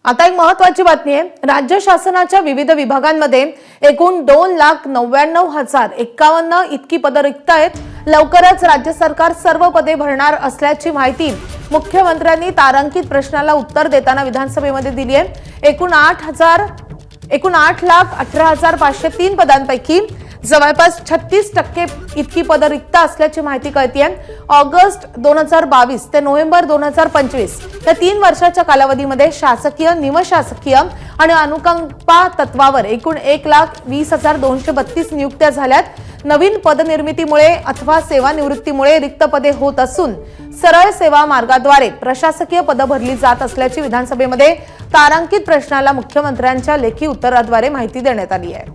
आता एक महत्त्वाची बातमी आहे। राज्य शासनाच्या विविध विभागांमध्ये एकूण 2,99,051 इतकी पदं रिक्त आहेत। लवकरच राज्य सरकार सर्व पदे भरणार असल्याची माहिती मुख्यमंत्र्यांनी तारांकित प्रश्नाला उत्तर देताना विधानसभेमध्ये दिली आहे। एकूण 8,18,503 पदांपैकी जवळपास 36% इतकी पदं रिक्त असल्याची माहिती कळतेय। ऑगस्ट 2022 ते नोव्हेंबर 2025 या 3 वर्षाच्या कालावधीमध्ये शासकीय, निमशासकीय आणि अनुकंपा तत्वावर एकूण 1,20,232 नियुक्त्या झाल्यात। नवीन पदनिर्मितीमुळे अथवा सेवानिवृत्तीमुळे रिक्त पदे होत असून सरळ सेवा मार्गाद्वारे प्रशासकीय पदं भरली जात असल्याची विधानसभेमध्ये तारांकित प्रश्नाला मुख्यमंत्र्यांच्या लेखी उत्तराद्वारे माहिती देण्यात आली आहे।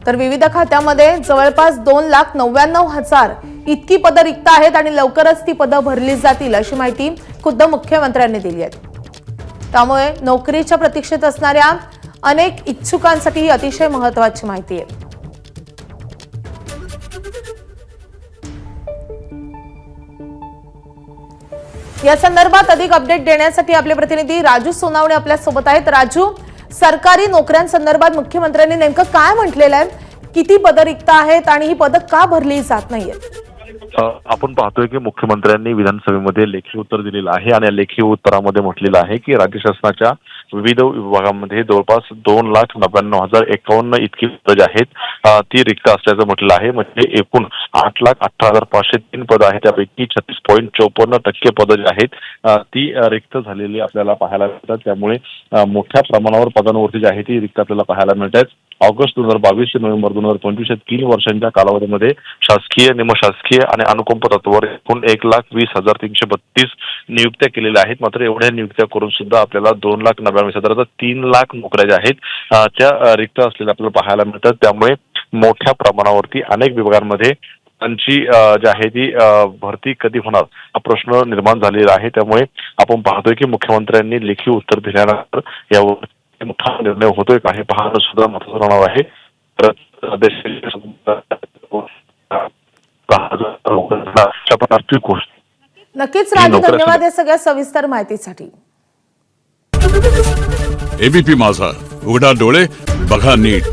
तर विविध खात्यामध्ये जवळपास 2,99,000 इतकी पदं रिक्त आहेत आणि लवकरच ती पदं भरली जातील अशी माहिती खुद्द मुख्यमंत्र्यांनी दिली आहे। त्यामुळे नोकरीच्या प्रतीक्षेत असणाऱ्या अनेक इच्छुकांसाठी ही अतिशय महत्त्वाची माहिती आहे। या संदर्भात अधिक अपडेट देण्यासाठी आपले प्रतिनिधी राजू सोनावणे आपल्या सोबत आहेत। राजू, सरकारी नोकऱ्यांसंदर्भात मुख्यमंत्र्यांनी नेमकं काय म्हटलेलं आहे? किती पदं रिक्त आहेत आणि ही पदं का भरली जात नाहीयेत? आपण पाहतोय की मुख्यमंत्र्यांनी विधानसभेमध्ये लेखी उत्तर दिलेलं आहे आणि या लेखी उत्तरामध्ये म्हटलेलं आहे की राज्य शासनाच्या विविध विभागांमध्ये जवळपास 2,99,051 इतकी पदं आहेत ती रिक्त असल्याचं म्हटलं आहे। म्हणजे एकूण 8,18,503 पदं आहेत, त्यापैकी 36.54% पदं जी आहेत ती रिक्त झालेली आपल्याला पाहायला मिळतात। त्यामुळे मोठ्या प्रमाणावर पदांवरती जी आहे ती रिक्त आपल्याला पाहायला मिळतात। ऑगस्ट 2022 ते नोव्हेंबर 2025 या 3 वर्षांच्या कालावधीमध्ये शासकीय, निमशासकीय आणि अनुकंप तत्वावर एकूण 1,20,332 नियुक्त्या केलेल्या आहेत। मात्र एवढ्या नियुक्त्या करून सुद्धा आपल्याला 2,99,000 3 लाख नोकऱ्या ज्या आहेत त्या रिक्त असलेल्या आपल्याला पाहायला मिळतात। त्यामुळे मोठ्या प्रमाणावरती अनेक विभागांमध्ये त्यांची जी आहे ती भरती कधी होणार हा प्रश्न निर्माण झालेला आहे। त्यामुळे आपण पाहतोय की मुख्यमंत्र्यांनी लेखी उत्तर दिल्यानंतर यावर मोठा निर्णय होतोय का हे पाहणं सुद्धा महत्त्वाचं राहणार आहे। नक्कीच राजू, धन्यवाद या सगळ्या सविस्तर माहितीसाठी। एबीपी माझा, उघडा डोळे बघा नीट।